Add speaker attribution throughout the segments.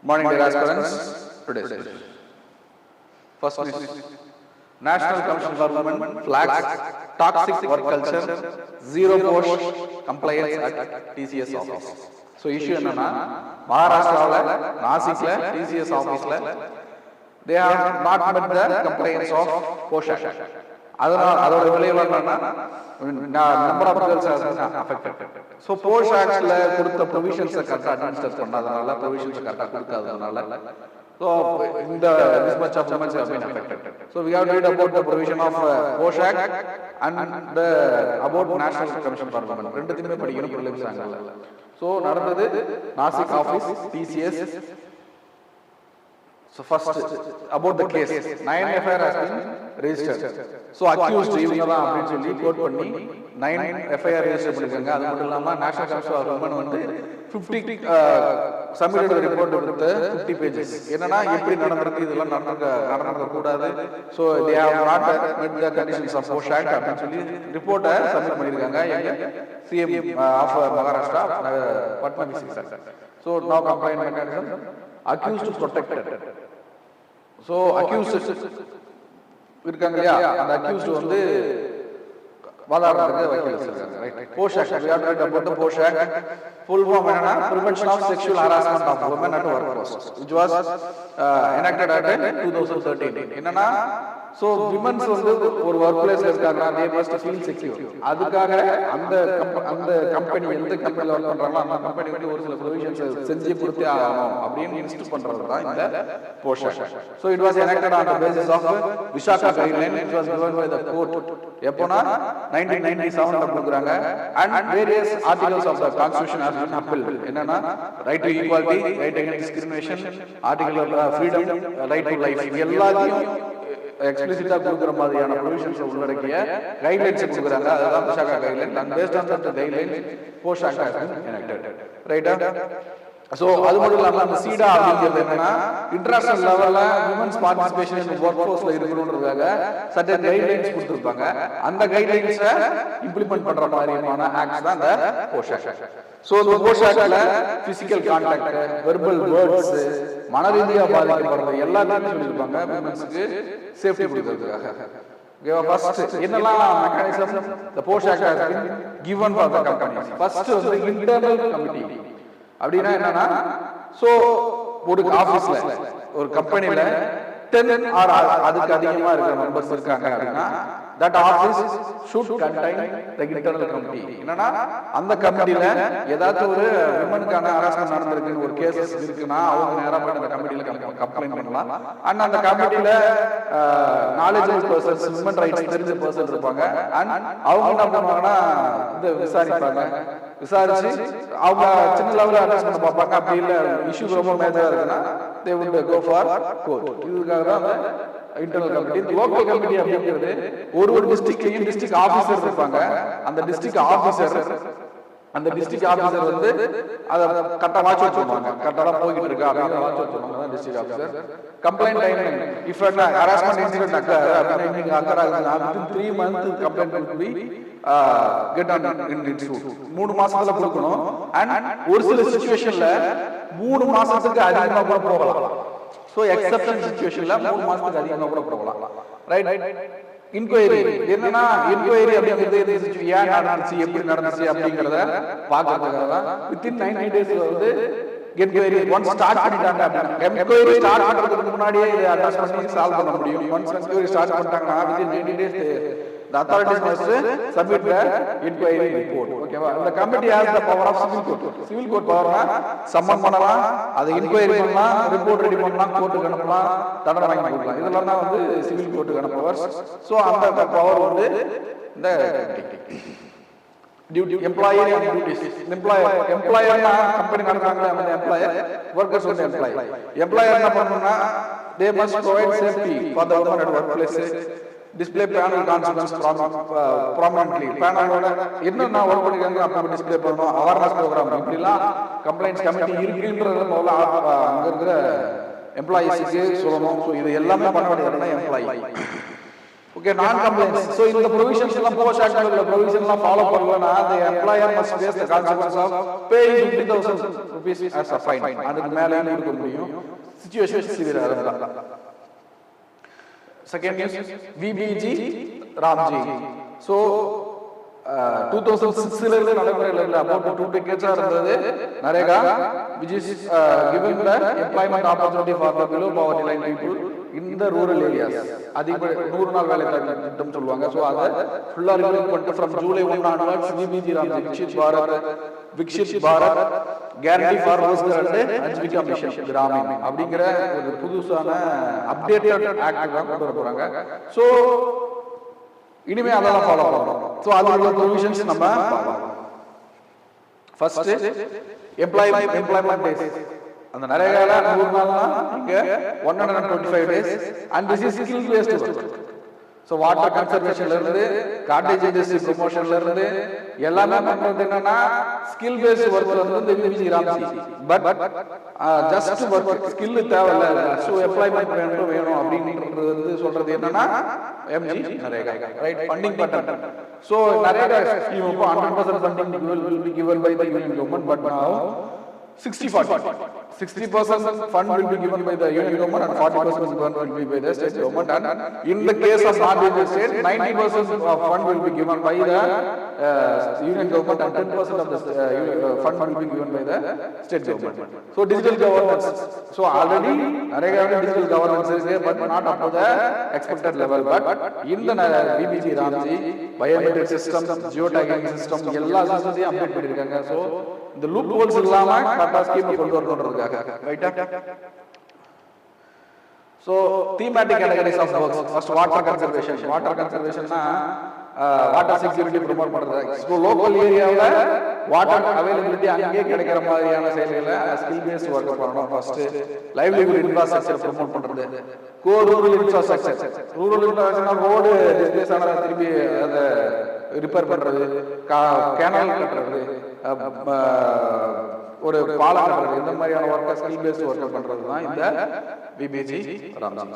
Speaker 1: Morning, dear aspirants. Today's session. First is National Commission for Women flags toxic work culture, zero post compliance at TCS office. So issue என்னன்னா மகாராஷ்டிராவில் நாசிக்ல TCS ஆபீஸ்ல they have not met the compliance of POSH Act. அதனால அதோட விளைவு என்னன்னா number of girls are affected. So POSH Actல கொடுத்த provisions கரெக்டா administer பண்ணாதனால provisions கரெக்டா கொடுக்காதனால so this much of women have been affected. So we have to read about the provision of POSH Act and about National Commission for Women. ரெண்டுத்தையுமே படிக்கணும் prelims ஆங்கல. So நடந்தது Nashik office TCS. So first about the case 9 FIR has been registered. So accused இவங்க தான் அப்படினு சொல்லி code பண்ணி 9 FIR register பண்ணிருக்காங்க. அது மட்டும் இல்லாம நேஷனல் கமிஷன் ஃபார் விமன் வந்து 50 சப்மிட்டட் ரிப்போர்ட் கொடுத்து 50 pages. என்னன்னா எப்படி நடந்துருக்கு இதெல்லாம் நடந்துக்க கூடாது. So they have not met the conditions of POSH Act அப்படினு சொல்லி ரிப்போர்ட்டை சப்மிட் பண்ணிருக்காங்க. எங்க CM of Maharashtra Patna sir. So now complaint mechanism accused protected. So accused இருக்காங்க இல்லையா அந்த accused வந்து வாதாடுறதுக்கு வக்கீல் வச்சிருக்காங்க right POSH Act we have to read about the POSH Act full form என்னன்னா prevention of sexual harassment of women at workplace which was enacted at 2013 என்னன்னா so women வந்து ஒரு work placeல இருக்காங்க they must feel secure அதுக்காக அந்த company எந்த கம்பெனில work பண்றாங்களோ அந்த கம்பெனி வந்து ஒரு சில provisions செஞ்சு கொடுத்தே ஆகணும் அப்படினு இன்ஸ்ட் பண்றது தான் இந்த POSH Act. So it was enacted on the basis of Vishaka guideline which was given by the court எப்போனா 1997 ல கொடுக்குறாங்க and various articles of the constitution has been upheld என்னன்னா right to equality, right against discrimination, article of freedom, right to life எல்லாத்தையும் எக்ஸ்பிளிசிட்டா கொடுக்குற மாதிரியான provisions உள்ளடக்கிய guidelines கொடுக்குறாங்க. அதுதான் Vishaka guideline. And based on that guidelines POSH Act has been enacted. ரைட்டா? So அது மட்டும் இல்லாம அந்த சீடா அப்படிங்கிறது என்னன்னா இன்டர்நேஷனல் லெவல்ல விமன்ஸ் பார்ட்டிசிபேஷன் இன் வொர்க் ஃபோர்ஸ்ல இருக்கணும்ன்றதுக்காக சர்டன் கைட்லைன்ஸ் கொடுத்திருப்பாங்க. அந்த கைட்லைன்ஸை இம்ப்ளிமெண்ட் பண்ற மாதிரியான ஆக்ட்ஸ் தான் அந்த POSH Act. சோ இந்த POSH Actல பிசிக்கல் கான்டாக்ட், வெர்பல் வேர்ட்ஸ், மனரீதியா பாதிக்கப்படுறது எல்லாத்தையும் சொல்லியிருப்பாங்க விமன்ஸ்க்கு சேஃப்டி கொடுக்கிறதுக்காக. First என்னெல்லாம் mechanism the POSH Act has been given for the companies. First வந்து இன்டர்னல் கமிட்டி அப்படின்னா என்னன்னா சோ ஒரு ஆபீஸ்ல ஒரு கம்பெனில 10 or அதுக்கு அதிகமா இருக்கிற மெம்பர்ஸ் இருக்காங்க அப்படின்னா that office should contain the internal committee. என்னன்னா அந்த கமிட்டில ஏதாவது ஒரு விமனுக்கான ஹராஸ்மென்ட் நடந்திருக்குன்னு ஒரு கேஸ் இருக்குன்னா அவங்க நேரா போய் அந்த கமிட்டில கம்ப்ளைண்ட் பண்ணலாம். அண்ட் அந்த கமிட்டில நாலேஜபிள் பர்சன்ஸ், விமன் ரைட்ஸ் தெரிஞ்ச பர்சன் இருப்பாங்க. அண்ட் அவங்க என்ன பண்ணுவாங்கன்னா இந்த விசாரிப்பாங்க. விசாரிச்சு அவங்க சின்ன லெவல்ல அட்ரஸ் பண்ண பார்ப்பாங்க. அப்படி இல்ல இஷ்யூ ரொம்ப மேஜரா இருக்குன்னா they would go for court. இதுக்காக தான் இன்டர்னல் கமிட்டி. லோக்கல் கமிட்டி அப்படிங்கிறது ஒரு டிஸ்ட்ரிக்ட்லயும் டிஸ்ட்ரிக்ட் ஆபீசர் இருப்பாங்க. அந்த டிஸ்ட்ரிக்ட் ஆபீசர் வந்து அத கரெக்டா வாட்ச் வச்சுப்பாங்க. கரெக்டா போயிட்டு இருக்கா அப்படின்னு வாட்ச் வச்சுப்பாங்க தான் district officer. Complaint time if an harassment incident occur அப்படினா occur ஆகுதுன்னா within 3 months complaint will be get on in suit. 3 மாசத்துல கொடுக்கணும். அண்ட் ஒரு சில சிச்சுவேஷன்ல 3 மாசத்துக்கு அதிகமா கூட போகலாம். சோ எக்ஸெப்ஷன் சிச்சுவேஷன்ல 3 மாசத்துக்கு அதிகமா கூட போகலாம். ரைட்? இன்குயரி என்னன்னா இன்குயரி அப்படிங்கிறது ஏன் நடந்துச்சு, எப்படி நடந்துச்சு அப்படிங்கறத பார்க்கிறதுக்காக தான் within 90 days வந்து என்கொயரி ஒன்ஸ் ஸ்டார்ட் பண்ணிட்டாங்க அப்படின்னா என்கொயரி ஸ்டார்ட் பண்றதுக்கு முன்னாடியே இதை அட்ரஸ் பண்ணி சால்வ் பண்ண முடியும். ஒன்ஸ் என்கொயரி ஸ்டார்ட் பண்ணிட்டாங்கன்னா within 90 days the authorities must submit the inquiry report. ஓகேவா? the committee has the power of civil court. civil court பவர்னா சம்மன் பண்ணலாம், அதை இன்குயரி பண்ணலாம், ரிப்போர்ட் ரெடி பண்ணலாம், கோர்ட்டுக்கு அனுப்பலாம், தண்டனை வாங்கி கொடுக்கலாம். இதெல்லாம் தான் வந்து சிவில் கோர்ட்டுக்கான பவர்ஸ். சோ அந்த பவர் வந்து இந்த டியூட்டி எம்ப்ளாயி அண்ட் டியூட்டிஸ். எம்ப்ளாயர்னா கம்பெனி நடத்துறாங்க அந்த எம்ப்ளாயர், வர்க்கர்ஸ் வந்து எம்ப்ளாயர் என்ன பண்ணணும்னா they must provide safety for the women at workplace, display panel consequence prominently. panel என்னன்னா வர்க் பண்ணிருக்காங்க அப்ப டிஸ்ப்ளே பண்ணனும். அவேர்னஸ் ப்ரோகிராம் இப்படிலாம் கம்ப்ளைண்ட்ஸ் கமிட்டி இருக்குன்றத முதல்ல அங்க இருக்கிற எம்ப்ளாயீஸ்க்கு சொல்லணும். சோ இது எல்லாமே பண்ண வேண்டியது employee. Okay, non-compliance. So in the provisions, post act provision follow பண்ணலனா the employer must face the consequence of paying 50,000 rupees as a fine. அதுக்கு மேல கொடுக்க முடியும். Situation severe ஆகுது. Second is VBG Ramji. So 2006 ல இருந்து நடைமுறையில் இல்ல about 2 decades இருந்தது NREGA which is giving the employment opportunity for the below poverty line people in the rural areas. அதிக 100 நாள் வேலை திட்டம் சொல்வாங்க. சோ அத ஃபுல்லா ரிவீல் பண்ணிட்டு from July 1 onwards VBG Ramji Vikshit Bharat Guarantee for Rozgar and Ajivika Mission Gramin அப்படிங்கற ஒரு புதுசான அப்டேட்டட் ஆக்ட் தான் கொண்டு வர போறாங்க. சோ இனிமே அதெல்லாம் ஃபாலோ பண்ணணும். சோ அதோட ப்ரொவிஷன்ஸ் நம்ம ஃபர்ஸ்ட் எம்ப்ளாய்மென்ட் டேஸ் அந்த நரேகால 100 நாள்னா இங்க 125 days and this is skill based work. So water conservation ல இருந்து cottage industry promotion ல இருந்து எல்லாமே பண்றது என்னன்னா ஸ்கில் பேஸ்ட் ஒர்க் வந்து VBG Ramji but just work skill தேவையில்ல. சோ எம்ப்ளாய்மென்ட் வேணும் அப்படின்றது வந்து சொல்றது என்னன்னா MG NREGA right funding button. So NREGA scheme 100% funding will be given by the union government but now 60% fund will be given by the union government and 40% fund will be by the state government, and in the case of not in the state 90% of fund will be given by the union government and 10% of the fund will be given by the state government. So digital governance, so already Narega digital governance is there but not up to the expected level, but in the VBG Ramji biometric system geotagging system எல்லா சிஸ்டத்தையும் update பண்ணிருக்காங்க. So இந்த loop holes இல்லாம கரெக்ட்டா scheme கொண்டு வரணும்ன்றதுக்காக ரைட்டா. So thematic categories of works. First water conservation. Water conservation னா water security promote பண்றது. So local ஏரியாவுல வாட்டர் அவைலபிலிட்டி அங்கேயே கிடைக்கிற மாதிரியான செயல்களை ஸ்கில் பேஸ்ட் வர்க் பண்ணணும். ஃபர்ஸ்ட் லைவ்லிஹுட் இன்ஃப்ராஸ்ட்ரக்சர் ப்ரோமோட் பண்றது. Core rural infrastructure. Rural infrastructure road displace ஆனத திருப்பி அத ரிப்பேர் பண்றது, கேனல் கட்டுறது, ஒரு பாலம் கட்டுறது, இந்த மாதிரியான ஒர்க் ஸ்கில் பேஸ்ட் ஒர்க் பண்றது தான் இந்த VBG Ramji.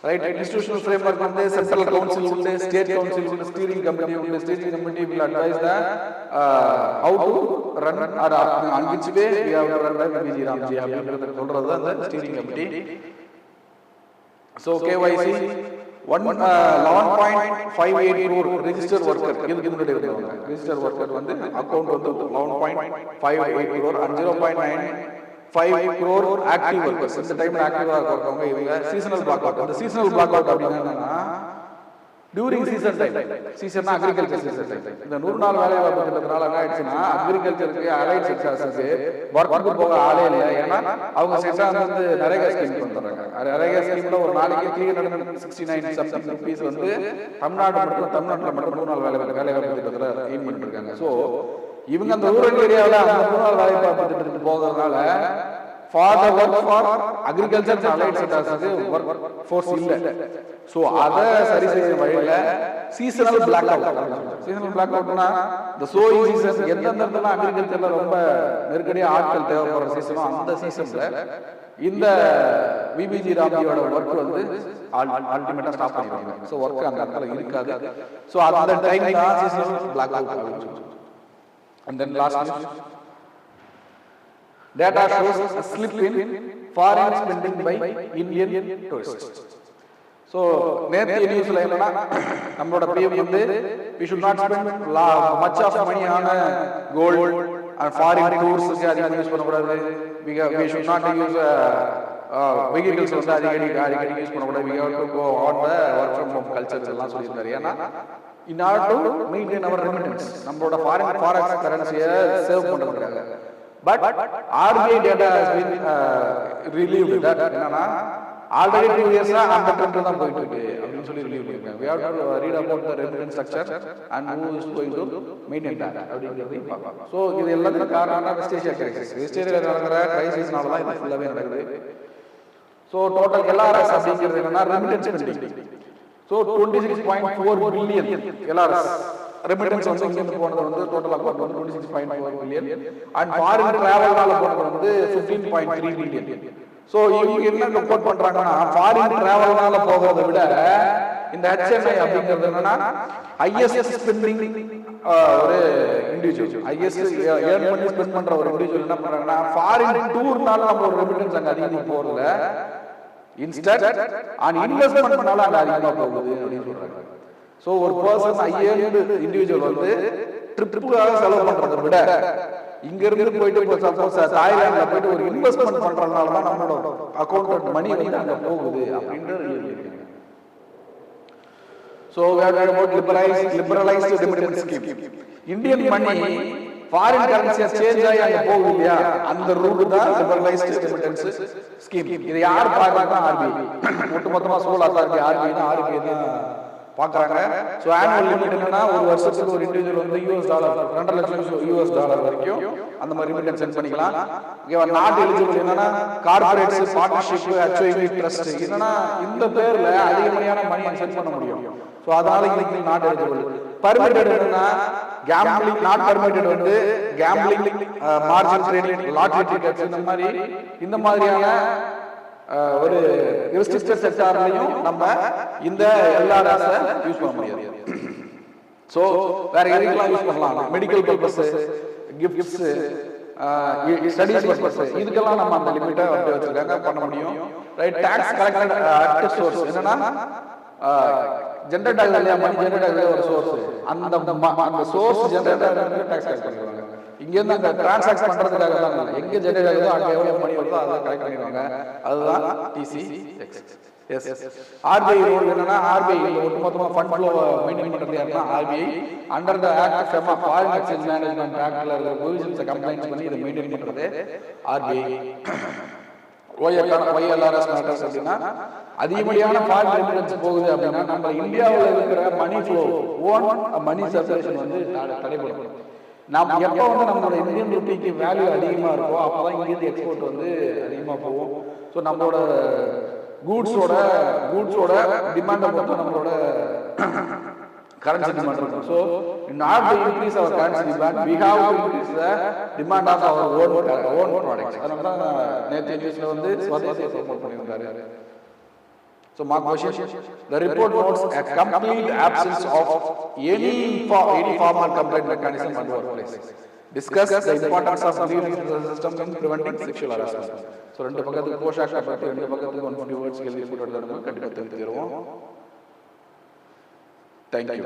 Speaker 1: Right. Institutional framework வந்து சென்ட்ரல் கவுன்சில் உண்டு, ஸ்டேட் கவுன்சில் உண்டு, ஸ்டீரிங் கமிட்டி உண்டு. Steering committee will advise the how to run or on which way we have to run the VBG Ramji அப்படிங்கறது சொல்றது தான் இந்த steering committee. So KYC 11.58 crore registered worker இதுக்கு முன்னாடி இருந்தவங்க registered worker வந்து அக்கவுண்ட் வந்து 11.58 crore and 0.95 crore active workers. இந்த டைம்ல ஆக்டிவா இருக்கவங்க இவங்க சீசனல் பிளாக் அவுட். அந்த சீசனல் பிளாக் அவுட் அப்படின்னா என்னன்னா டியூரிங் சீசன் டைம், சீசன்னா அக்ரிகல்ச்சர் சீசன் டைம். இந்த 100 நாள் வேலை வாய்ப்பு திட்டத்தினால என்ன ஆயிடுச்சுன்னா அக்ரிகல்ச்சருக்கு அலைட் செக்டார்ஸ்க்கு ஒர்க்குக்கு போக ஆளே இல்லை. ஏன்னா அவங்க செக்டார் வந்து நரேகா ஸ்கீம் பண்றாங்க. நரேகா ஸ்கீம்ல ஒரு நாளைக்கு 369 சம்திங் ருபீஸ் வந்து தமிழ்நாட்டுல மட்டும் 100 நாள் வேலை வாய்ப்பு திட்டத்துல எய்ம் பண்ணிட்டு இருக்காங்க. சோ இவங்க அந்த ரூரல் ஏரியாவில் அந்த 100 நாள் வேலை வாய்ப்பு திட்டத்துக்கு போகிறதுனால for the work for agriculture and allied sectors work force இல்ல. சோ அத சரி செய்ய வழியில seasonal black out. Seasonal black அவுட்னா the sowing season எந்தெந்த இடத்துல அக்ரிகல்ச்சர்ல ரொம்ப நெருக்கடியா ஆட்கள் தேவைப்படுற சீசனோ அந்த சீசன்ல இந்த VBG Ramjiயோட ஒர்க் வந்து அல்டிமேட்டா ஸ்டாப் பண்ணிடுவாங்க. சோ ஒர்க் அந்த இடத்துல இருக்காது. சோ அந்த டைம் தான் சீசனல் பிளாக் அவுட் ஆகும். And then last data shows a slip in foreign spending by Indian tourists. So நேத்து நியூஸ்ல என்னன்னா நம்மளோட PM வந்து we should not spend much of money on gold and foreign tours அதிகமா use பண்ண கூடாது. we should not use vehicles வந்து அதிகமா யூஸ் பண்ண கூடாது. we have to go on the work from home culture எல்லாம் சொல்லியிருந்தாரு. ஏன்னா in order to maintain our remittance நம்மளோட forex currency-ய சேவ் பண்றதுக்காக. But RBI data has been relieved that என்னன்னா already 2 years அந்த ட்ரெண்ட் தான் போயிட்டு இருக்கு அப்படின்னு சொல்லி ரிலீவ் பண்ணிருக்காங்க. we have to read about the remittance structure and who is going to maintain that அப்படிங்கறதையும் பார்க்கலாம். சோ இது எல்லாத்துக்கும் காரணம் வெஸ்ட் ஏசியா கிரைசிஸ். வெஸ்ட் ஏசியால நடக்கிற கிரைசிஸ்னால தான் இது ஃபுல்லாவே நடக்குது. சோ டோட்டல் LRS அப்படிங்கிறது என்னன்னா remittance spending. So 26.4 billion LRS remittance வந்து இங்க போனது வந்து டோட்டல் அமௌண்ட் வந்து 26.4 billion and foreign travelனால போனது வந்து 15.3 billion. சோ இவங்க என்ன ரிப்போர்ட் பண்றாங்கன்னா ஃபாரின் டிராவல்னால போகிறதை விட இந்த HNI அப்படிங்கிறது என்னன்னா ஹையஸ்ட் ஸ்பெண்டிங் ஒரு இண்டிவிஜுவல், ஹையஸ்ட் ஏர்ன் பண்ணி ஸ்பெண்ட் பண்ற ஒரு இண்டிவிஜுவல் என்ன பண்றாங்கன்னா ஃபாரின் டூர்னால நம்ம ஒரு ரெமிட்டன்ஸ் அங்க அதிகமா போறதுல இன்ஸ்டன்ட் ஆன் இன்வெஸ்ட்மெண்ட் பண்ணால அங்க அதிகமா போகுது அப்படின்னு சொல்றாங்க. சோ ஒரு பர்சன் ஹையர்டு இண்டிவிஜுவல் வந்து ட்ரிப்புக்காக செலவு பண்றதை விட இங்க இருந்து போயிட்டு சப்போஸ் தாய்லாந்துல போயிட்டு ஒரு இன்வெஸ்ட்மெண்ட் பண்றதுனால தான் நம்மளோட அக்கௌண்ட் மணி வந்து அங்க போகுது அப்படின்றது. So we are talking about liberalized remittance scheme. Indian money foreign currency change ஆகி அங்க போகுது இல்லையா, அந்த ரூட் தான் liberalized remittance scheme. இது யார் பார்க்கறாங்க? RBI. ஒட்டுமொத்தமா சோல் அத்தாரிட்டி RBI தான் பார்க்கறாங்க. சோ annual limit என்னன்னா ஒரு வருஷத்துக்கு ஒரு இண்டிவிஜுவல் வந்து $2 லட்சம் வரைக்கும் அந்த மாதிரி ரிமிட்டன்ஸ் சென்ட் பண்ணிக்கலாம். நாட் எலிஜிபிள் என்னன்னா கார்ப்பரேட்ஸ், பார்ட்னர்ஷிப், HOV ட்ரஸ்ட், என்னன்னா இந்த பேர்ல அதிகமான மணியை சென்ட் பண்ண முடியும். சோ அதனால இன்னைக்கு நாட் எலிஜிபிள். பர்மிட்டட் என்னன்னா கேம்பிளிங் நாட் பர்மிட்டட் வந்து gambling, margin trading, lottery tickets இந்த மாதிரியான ஒரு ரெஸ்ட்ரிக்டட் செக்டார்லயும் நம்ம இந்த LRS யூஸ் பண்ண முடியாது. சோ வேற எதுக்கெல்லாம் யூஸ் பண்ணலாம்? Medical purpose, gifts, studies purpose, இதுக்கெல்லாம் நம்ம அந்த லிமிட்டை வச்சிருக்காங்க, பண்ண முடியும். Right. Tax collected at source என்னன்னா ஜெனரேட் ஆகுது இல்லையா, மணி ஜெனரேட் ஆகுது ஒரு சோர்ஸ், அந்த சோர்ஸ் ஜெனரேட் ஆகுது டாக்ஸ் கலெக்ட் பண்ணுவாங்க. இங்க இருந்து அந்த டிரான்சாக்ட் பண்றதுக்காக தான் இல்ல, எங்க ஜெனரேட் ஆகுதோ அங்க எவ்வளவு மணி வருதோ அதை கலெக்ட் பண்ணிடுவாங்க. அதுதான் TCX. எஸ். RBI ரோல் என்னன்னா RBI ஒட்டுமொத்தமா ஃபண்ட் ஃப்ளோ மெயின்டைன் பண்றது யாருன்னா RBI under the act FEMA foreign exchange management ஆக்ட்ல இருக்க ப்ரொவிஷன்ஸ் கம்ப்ளைண்ட்ஸ் பண்ணி இதை மெயின்டைன் பண்றது RBI. YLRS மேட்டர்ஸ் அப்படின்னா அதிகப்படியான ஃபாரின் ரெமிட்டன்ஸ் போகுது அப்படின்னா நம்ம இந்தியாவில் இருக்கிற money flow, own money circulation வந்து தடைபடும். நாம் எப்போ வந்து நம்மளோட இந்தியன் ரூபிக்கு வேல்யூ அதிகமாக இருக்கோ அப்போதான் இங்கிருந்து எக்ஸ்போர்ட் வந்து அதிகமாக போகும். ஸோ நம்மளோட கூட்ஸோட டிமாண்டை பொறுத்து நம்மளோட currency demand இருக்கும். So in order to increase our currency demand, we have to increase the demand of our own products. அதனால தான் நேற்று நியூஸ்ல வந்து ஸ்வதேசியை ப்ரோமோட் பண்ணியிருந்தாரு. So my question, the report notes a complete absence of any formal complaint mechanism at workplace. Discuss the importance of grievance system in preventing sexual harassment. So ரெண்டு பக்கத்துக்கு போஷாக்க பத்தி ரெண்டு பக்கத்துக்கு 150 words கேள்வி போட்டு கண்டிப்பா தெரிஞ்சுக்கிறோம். Thank you.